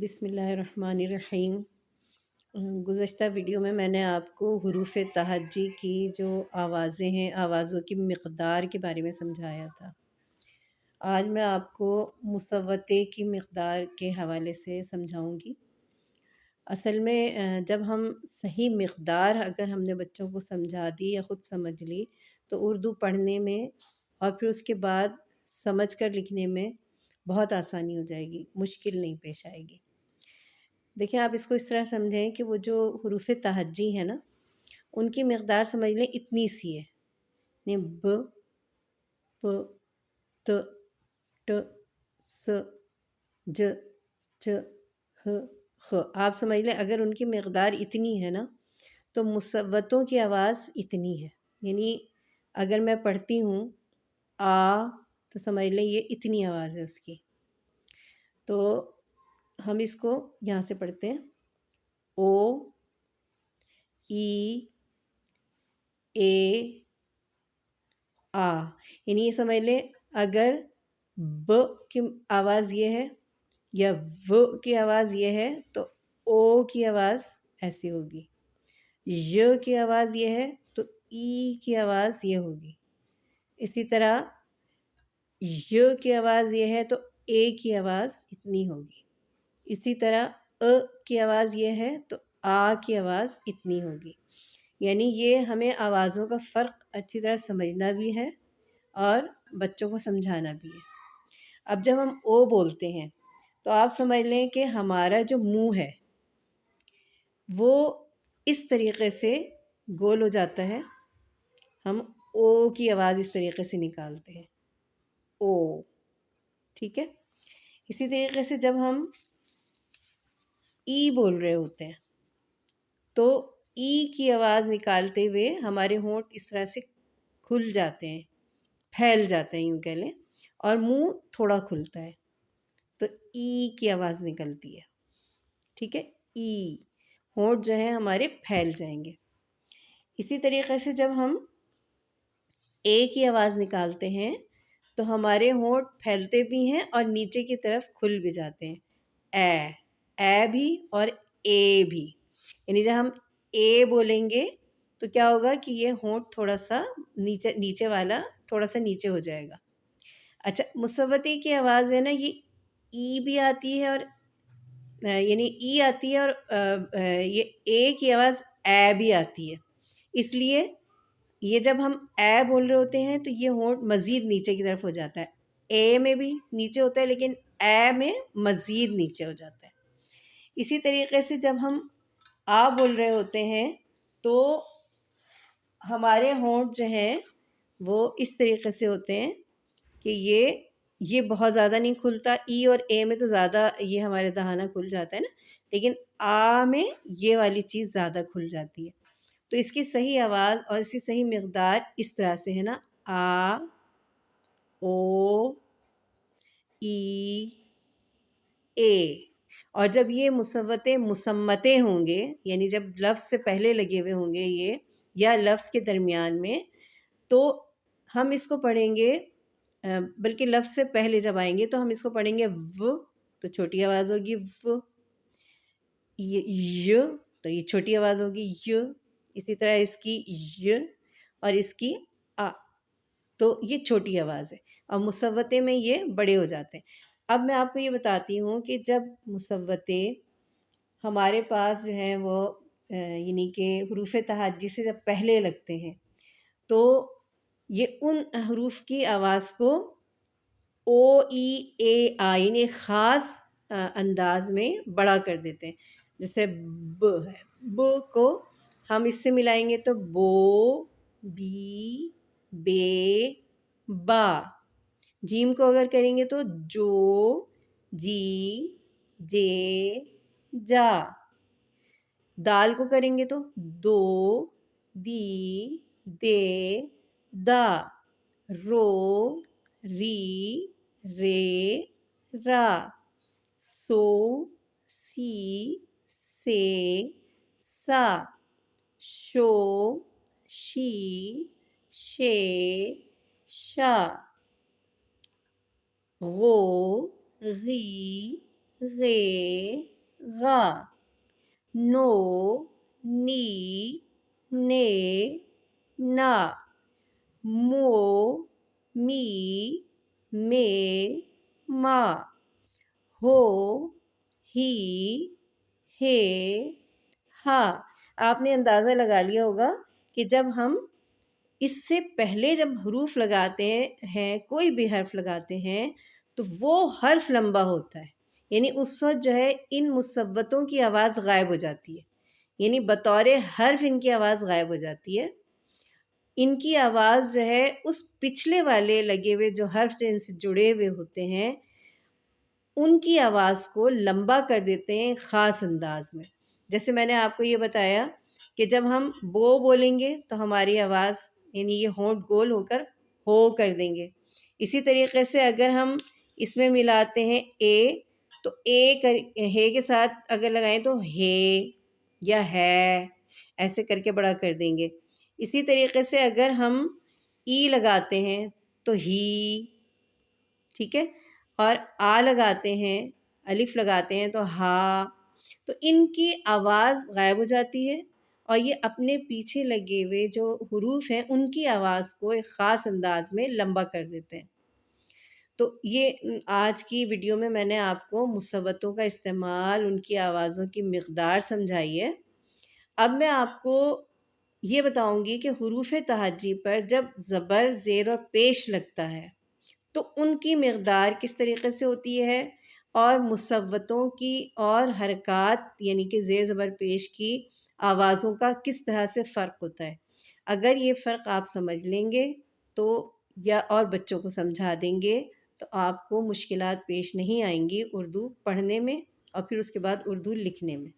بسم اللہ الرحمن الرحیم۔ گزشتہ ویڈیو میں نے آپ کو حروف تہجی کی جو آوازیں ہیں، آوازوں کی مقدار کے بارے میں سمجھایا تھا۔ آج میں آپ کو مصوتے کی مقدار کے حوالے سے سمجھاؤں گی۔ اصل میں جب ہم صحیح مقدار اگر ہم نے بچوں کو سمجھا دی یا خود سمجھ لی تو اردو پڑھنے میں اور پھر اس کے بعد سمجھ کر لکھنے میں بہت آسانی ہو جائے گی، مشکل نہیں پیش آئے گی۔ دیکھیں، آپ اس کو اس طرح سمجھیں کہ وہ جو حروف تہجی ہیں نا، ان کی مقدار سمجھ لیں اتنی سی ہے، یعنی ب، پ، ت، ٹ، س، ج، چ، ہ، خ۔ آپ سمجھ لیں اگر ان کی مقدار اتنی ہے نا تو مصوتوں کی آواز اتنی ہے، یعنی اگر میں پڑھتی ہوں آ تو سمجھ لیں یہ اتنی آواز ہے اس کی۔ تو ہم اس کو یہاں سے پڑھتے ہیں او، ای، اے، آ، یعنی یہ سمجھ لیں اگر ب کی آواز یہ ہے یا و کی آواز یہ ہے تو او کی آواز ایسی ہوگی، ی کی آواز یہ ہے تو ای کی آواز یہ ہوگی، اسی طرح ی کی آواز یہ ہے تو اے کی آواز اتنی ہوگی، اسی طرح کی آواز یہ ہے تو آ کی آواز اتنی ہوگی۔ یعنی یہ ہمیں آوازوں کا فرق اچھی طرح سمجھنا بھی ہے اور بچوں کو سمجھانا بھی ہے۔ اب جب ہم او بولتے ہیں تو آپ سمجھ لیں کہ ہمارا جو منہ ہے وہ اس طریقے سے گول ہو جاتا ہے، ہم او کی آواز اس طریقے سے نکالتے ہیں، او، ٹھیک ہے۔ اسی طریقے سے جب ہم ای بول رہے ہوتے ہیں تو ای کی آواز نکالتے ہوئے ہمارے ہونٹ اس طرح سے کھل جاتے ہیں، پھیل جاتے ہیں یوں کہہ لیں، اور منہ تھوڑا کھلتا ہے تو ای کی آواز نکلتی ہے، ٹھیک ہے، ای، ہونٹ جو ہیں ہمارے پھیل جائیں گے۔ اسی طریقے سے جب ہم اے کی آواز نکالتے ہیں تو ہمارے ہونٹ پھیلتے بھی ہیں اور نیچے کی طرف کھل بھی جاتے ہیں، اے بھی اور اے بھی، یعنی جب ہم اے بولیں گے تو کیا ہوگا کہ یہ ہونٹ تھوڑا سا نیچے والا تھوڑا سا نیچے ہو جائے گا۔ اچھا، مصوتی کی آواز ہے نا، یہ ای بھی آتی ہے اور یعنی ای آتی ہے اور یہ اے کی آواز اے بھی آتی ہے، اس لیے یہ جب ہم اے بول رہے ہوتے ہیں تو یہ ہونٹ مزید نیچے کی طرف ہو جاتا ہے، اے میں بھی نیچے ہوتا ہے لیکن اے میں مزید نیچے ہو جاتا ہے۔ اسی طریقے سے جب ہم آ بول رہے ہوتے ہیں تو ہمارے ہونٹ جو ہیں وہ اس طریقے سے ہوتے ہیں کہ یہ بہت زیادہ نہیں کھلتا، ای اور اے میں تو زیادہ یہ ہمارے دہانہ کھل جاتا ہے نا، لیکن آ میں یہ والی چیز زیادہ کھل جاتی ہے۔ تو اس کی صحیح آواز اور اس کی صحیح مقدار اس طرح سے ہے نا، آ، او، ای، اے، اور جب یہ مصوتے مصمتے ہوں گے، یعنی جب لفظ سے پہلے لگے ہوئے ہوں گے یہ یا لفظ کے درمیان میں، تو ہم اس کو پڑھیں گے، بلکہ لفظ سے پہلے جب آئیں گے تو ہم اس کو پڑھیں گے و، تو چھوٹی آواز ہوگی و، ی تو یہ چھوٹی آواز ہوگی ی، اسی طرح اس کی ی اور اس کی آ، تو یہ چھوٹی آواز ہے، اور مصوتے میں یہ بڑے ہو جاتے ہیں۔ اب میں آپ کو یہ بتاتی ہوں کہ جب مصوتے ہمارے پاس جو ہیں وہ یعنی کہ حروف تہجی سے جب پہلے لگتے ہیں تو یہ ان حروف کی آواز کو او، ای، اے، آ، یعنی ایک خاص انداز میں بڑا کر دیتے ہیں، جیسے ب ہے، ب کو ہم اس سے ملائیں گے تو بو، بی، بے، با، جیم کو اگر کریں گے تو جو، جی، جے، جا، دال کو کریں گے تو دو، دی، دے، دا، رو، ری، رے، را، سو، سی، سے، سا، شو، شی، شے، شا، غو، غی، غے غا، نو نی نے نا، مو می مے ما، ہو ہی ہے ہا۔ آپ نے اندازہ لگا لیا ہوگا کہ جب ہم اس سے پہلے جب حروف لگاتے ہیں، کوئی بھی حرف لگاتے ہیں، تو وہ حرف لمبا ہوتا ہے، یعنی اس وقت جو ہے ان مثبتوں کی آواز غائب ہو جاتی ہے، یعنی بطور حرف ان کی آواز غائب ہو جاتی ہے۔ ان کی آواز جو ہے اس پچھلے والے لگے ہوئے جو حرف جو ان سے جڑے ہوئے ہوتے ہیں ان کی آواز کو لمبا کر دیتے ہیں خاص انداز میں۔ جیسے میں نے آپ کو یہ بتایا کہ جب ہم بو بولیں گے تو ہماری آواز یعنی یہ ہونٹ گول ہو کر ہو کر دیں گے۔ اسی طریقے سے اگر ہم اس میں ملاتے ہیں اے، تو ہے کے ساتھ اگر لگائیں تو ہے یا ہے، ایسے کر کے بڑا کر دیں گے۔ اسی طریقے سے اگر ہم ای لگاتے ہیں تو ہی، ٹھیک ہے، اور آ لگاتے ہیں، الف لگاتے ہیں تو ہا، تو ان کی آواز غائب ہو جاتی ہے اور یہ اپنے پیچھے لگے ہوئے جو حروف ہیں ان کی آواز کو ایک خاص انداز میں لمبا کر دیتے ہیں۔ تو یہ آج کی ویڈیو میں نے آپ کو مصوتوں کا استعمال، ان کی آوازوں کی مقدار سمجھائی ہے۔ اب میں آپ کو یہ بتاؤں گی کہ حروف تہجی پر جب زبر، زیر اور پیش لگتا ہے تو ان کی مقدار کس طریقے سے ہوتی ہے، اور مصوتوں کی اور حرکات یعنی کہ زیر زبر پیش کی آوازوں کا کس طرح سے فرق ہوتا ہے۔ اگر یہ فرق آپ سمجھ لیں گے تو یا اور بچوں کو سمجھا دیں گے تو آپ کو مشکلات پیش نہیں آئیں گی اردو پڑھنے میں اور پھر اس کے بعد اردو لکھنے میں۔